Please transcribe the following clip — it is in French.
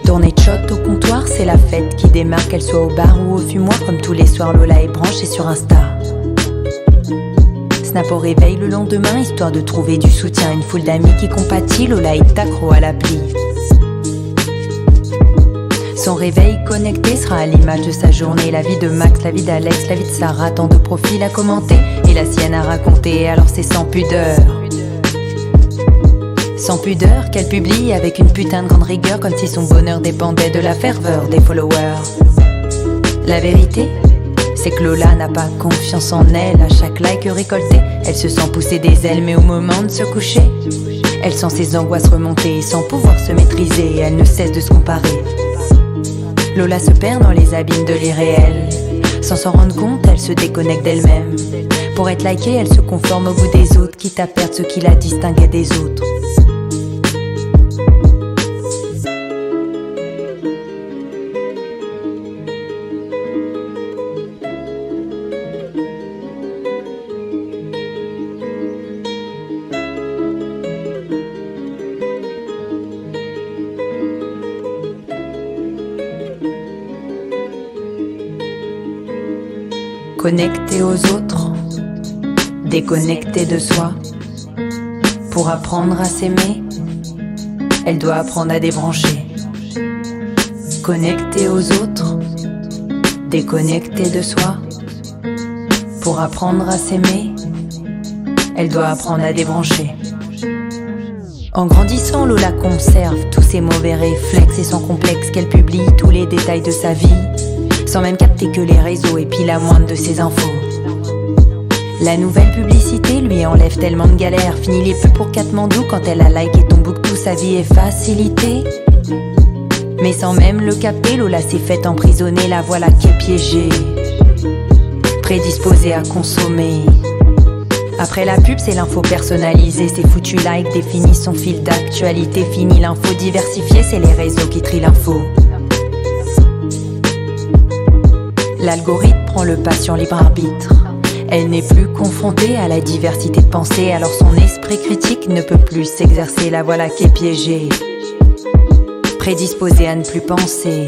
Tournée de shot au comptoir, c'est la fête qui démarre, qu'elle soit au bar ou au fumoir. Comme tous les soirs, Lola est branchée sur Insta. Snap au réveil le lendemain, histoire de trouver du soutien. Une foule d'amis qui compatit, Lola est accro à l'appli. Son réveil connecté sera à l'image de sa journée. La vie de Max, la vie d'Alex, la vie de Sarah, tant de profils à commenter. Et la sienne à raconter, alors c'est sans pudeur. Sans pudeur qu'elle publie avec une putain de grande rigueur, comme si son bonheur dépendait de la ferveur des followers. La vérité, c'est que Lola n'a pas confiance en elle. À chaque like récolté, elle se sent pousser des ailes. Mais au moment de se coucher, elle sent ses angoisses remonter. Sans pouvoir se maîtriser, elle ne cesse de se comparer. Lola se perd dans les abîmes de l'irréel. Sans s'en rendre compte, elle se déconnecte d'elle-même. Pour être likée, elle se conforme au goût des autres, quitte à perdre ce qui la distinguait des autres. Connectée aux autres, déconnectée de soi. Pour apprendre à s'aimer, elle doit apprendre à débrancher. Connectée aux autres, déconnectée de soi. Pour apprendre à s'aimer, elle doit apprendre à débrancher. En grandissant, Lola conserve tous ses mauvais réflexes et son complexe qu'elle publie tous les détails de sa vie, sans même capter que les réseaux épient la moindre de ses infos. La nouvelle publicité lui enlève tellement de galères. Fini les pubs pour Katmandou quand elle a liké ton book, toute sa vie est facilitée. Mais sans même le capter, Lola s'est faite emprisonner. La voilà qui est piégée, prédisposée à consommer. Après la pub, c'est l'info personnalisée. Ses foutus likes définissent son fil d'actualité. Fini l'info diversifiée, c'est les réseaux qui trient l'info. L'algorithme prend le pas sur libre arbitre. Elle n'est plus confrontée à la diversité de pensée, alors son esprit critique ne peut plus s'exercer. La voilà qui est piégée, prédisposée à ne plus penser.